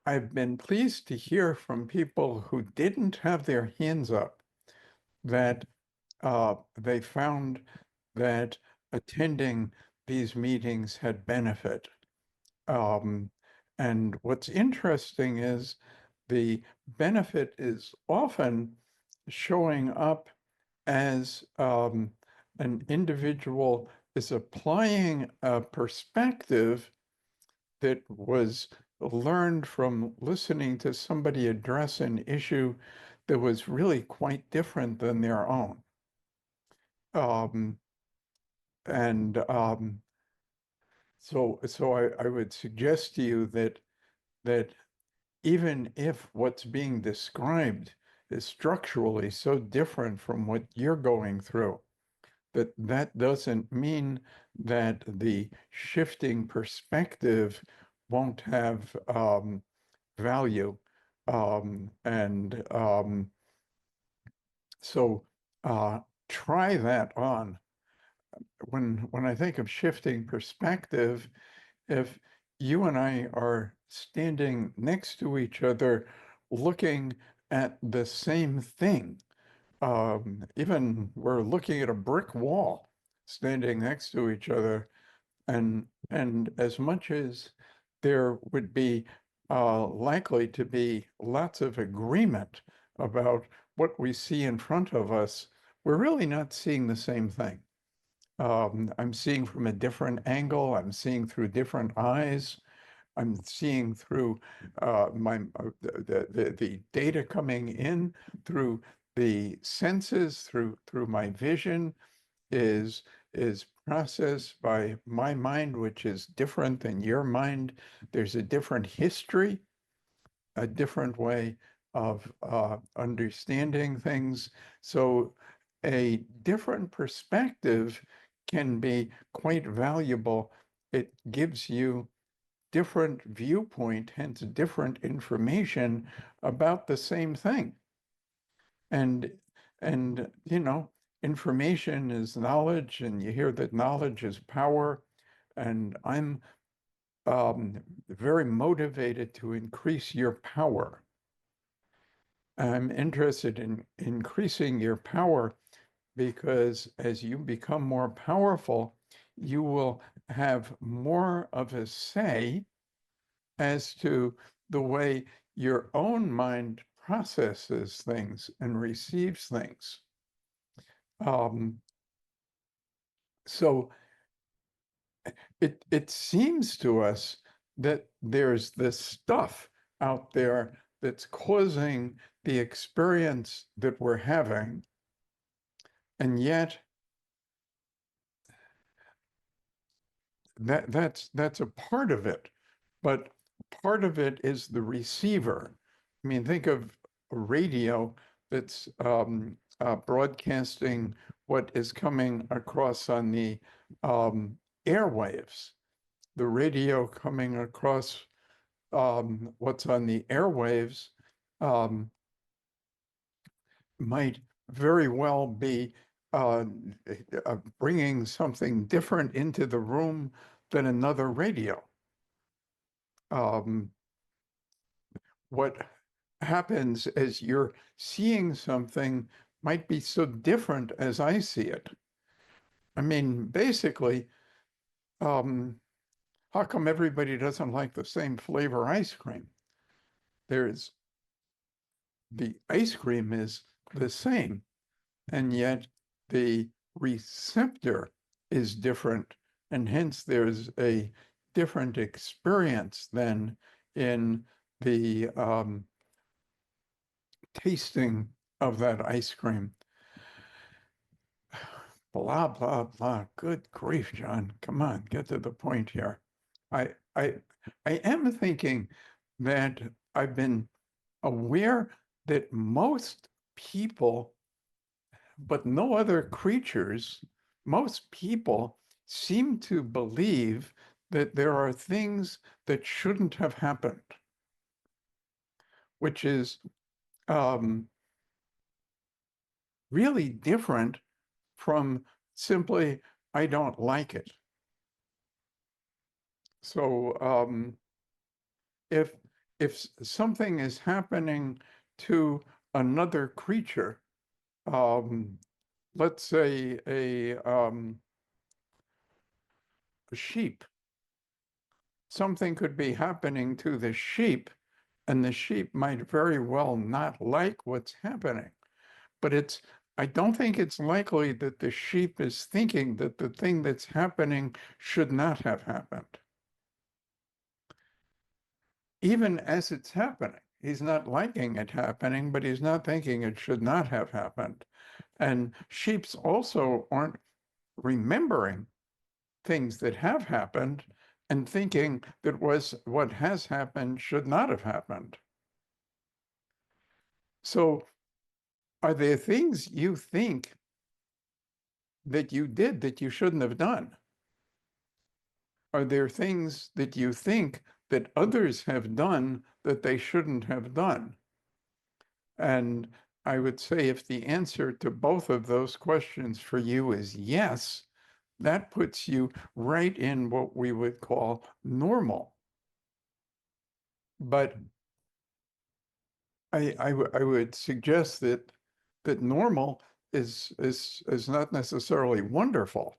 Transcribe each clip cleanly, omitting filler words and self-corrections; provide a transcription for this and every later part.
I've been pleased to hear from people who didn't have their hands up that they found that attending these meetings had benefit. Um, and what's interesting is the benefit is often showing up as an individual is applying a perspective that was learned from listening to somebody address an issue that was really quite different than their own. Um, and so I would suggest to you that even if what's being described is structurally so different from what you're going through, that doesn't mean that the shifting perspective won't have value. And so try that on. When I think of shifting perspective, if you and I are standing next to each other looking at the same thing, even we're looking at a brick wall standing next to each other, and as much as there would be likely to be lots of agreement about what we see in front of us, we're really not seeing the same thing. I'm seeing from a different angle. I'm seeing through different eyes. I'm seeing through the data coming in through the senses, through my vision is is processed by my mind, which is different than your mind. There's a different history, a different way of understanding things. So a different perspective can be quite valuable. It gives you different viewpoint, hence different information about the same thing. And information is knowledge, and you hear that knowledge is power. And I'm very motivated to increase your power. I'm interested in increasing your power because as you become more powerful, you will have more of a say as to the way your own mind processes things and receives things. Um, so it seems to us that there's this stuff out there that's causing the experience that we're having, and yet that's a part of it, but part of it is the receiver. I mean, think of a radio that's broadcasting what is coming across on the airwaves. The radio coming across what's on the airwaves um, might very well be bringing something different into the room than another radio. Um, what happens as you're seeing something might be so different as I see it. I mean, basically, um, how come everybody doesn't like the same flavor ice cream? There's the ice cream is the same, and yet the receptor is different, and hence there's a different experience than in the tasting of that ice cream. Blah, blah, blah. Good grief, Jon. Come on, get to the point here. I I I am thinking that I've been aware that most people, but no other creatures, most people seem to believe that there are things that shouldn't have happened, which is um, really different from simply, I don't like it. So if if something is happening to another creature, um, let's say a sheep, something could be happening to the sheep, and the sheep might very well not like what's happening. But I don't think it's likely that the sheep is thinking that the thing that's happening should not have happened. Even as it's happening, he's not liking it happening, but he's not thinking it should not have happened. And sheeps also aren't remembering things that have happened and thinking that was what has happened should not have happened. So are there things you think that you did that you shouldn't have done? Are there things that you think that others have done that they shouldn't have done? And I would say if the answer to both of those questions for you is yes, that puts you right in what we would call normal. But I would suggest that normal is not necessarily wonderful.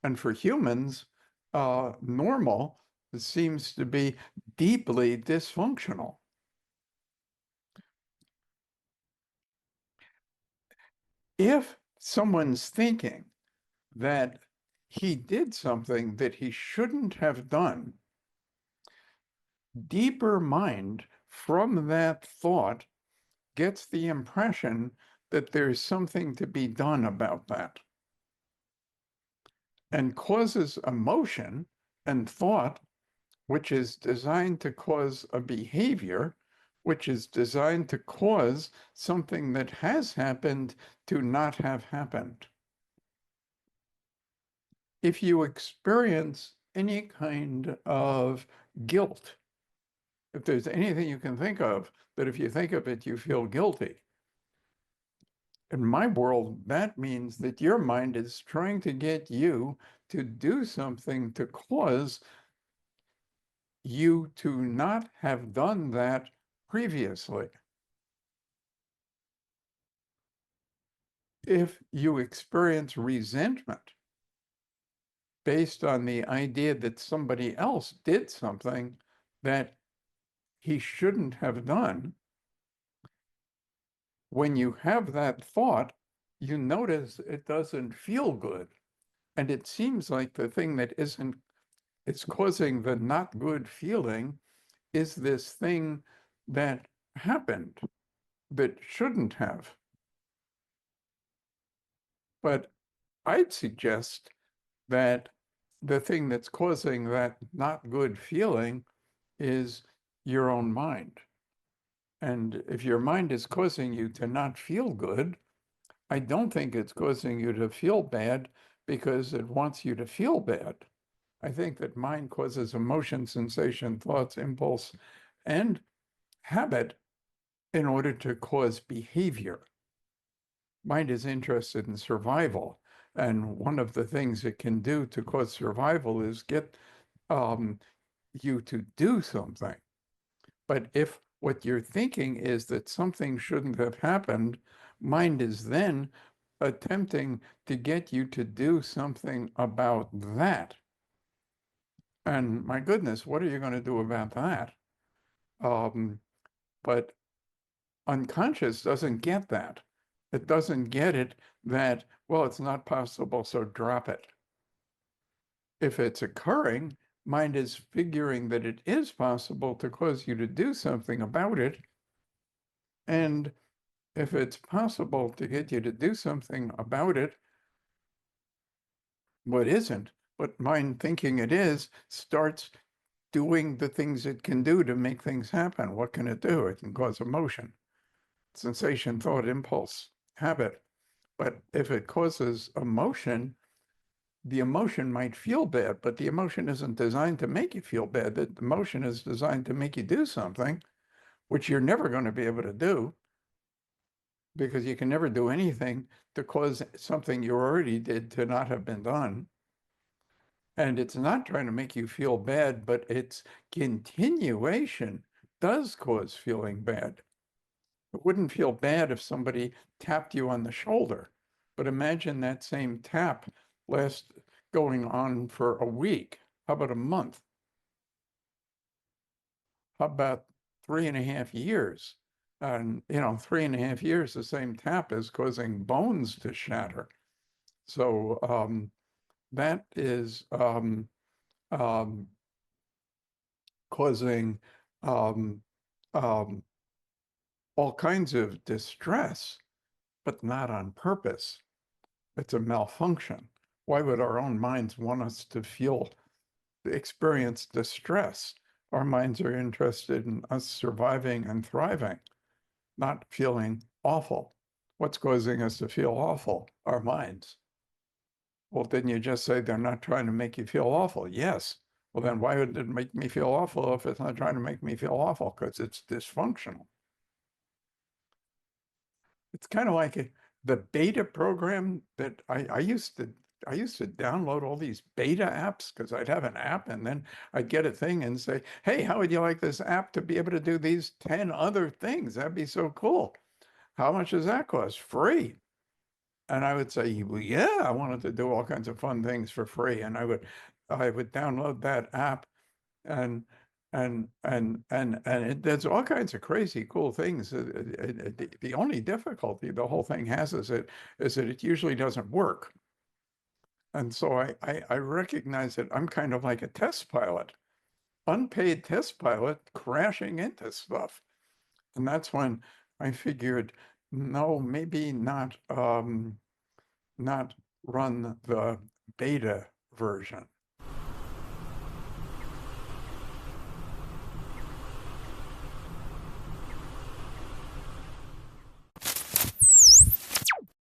And for humans, normal seems to be deeply dysfunctional. If someone's thinking that he did something that he shouldn't have done, deeper mind from that thought gets the impression that there's something to be done about that and causes emotion and thought, which is designed to cause a behavior, which is designed to cause something that has happened to not have happened. If you experience any kind of guilt, if there's anything you can think of that if you think of it, you feel guilty, in my world, that means that your mind is trying to get you to do something to cause you to not have done that previously. If you experience resentment based on the idea that somebody else did something that he shouldn't have done, when you have that thought, you notice it doesn't feel good. And it seems like the thing that isn't, it's causing the not good feeling is this thing that happened that shouldn't have. But I'd suggest that the thing that's causing that not good feeling is your own mind. And if your mind is causing you to not feel good, I don't think it's causing you to feel bad because it wants you to feel bad. I think that mind causes emotion, sensation, thoughts, impulse, and habit in order to cause behavior. Mind is interested in survival. And one of the things it can do to cause survival is get you to do something. But if what you're thinking is that something shouldn't have happened, mind is then attempting to get you to do something about that. And my goodness, what are you going to do about that? But unconscious doesn't get that. It doesn't get it that, well, it's not possible, so drop it. If it's occurring, mind is figuring that it is possible to cause you to do something about it. And if it's possible to get you to do something about it, what isn't, but mind thinking it is, starts doing the things it can do to make things happen. What can it do? It can cause emotion, sensation, thought, impulse, habit. But if it causes emotion, the emotion might feel bad, but the emotion isn't designed to make you feel bad. The emotion is designed to make you do something, which you're never going to be able to do because you can never do anything to cause something you already did to not have been done. And it's not trying to make you feel bad, but it's continuation does cause feeling bad. It wouldn't feel bad if somebody tapped you on the shoulder, but imagine that same tap last going on for a week. How about a month? How about 3.5 years? And, 3.5 years, the same tap is causing bones to shatter. So that is um, causing um, um, all kinds of distress, but not on purpose. It's a malfunction. Why would our own minds want us to experience distress? Our minds are interested in us surviving and thriving, not feeling awful. What's causing us to feel awful? Our minds. Well, didn't you just say they're not trying to make you feel awful? Yes. Well, then why would it make me feel awful if it's not trying to make me feel awful? Because it's dysfunctional. It's kind of like the beta program that I used to download all these beta apps because I'd have an app and then I'd get a thing and say, hey, how would you like this app to be able to do these 10 other things? That'd be so cool. How much does that cost? Free. And I would say, well, yeah, I wanted to do all kinds of fun things for free. And I would download that app and there's all kinds of crazy cool things. The only difficulty the whole thing has is that it usually doesn't work. And so I recognize that I'm kind of like a test pilot, unpaid test pilot crashing into stuff. And that's when I figured, no, maybe not run the beta version.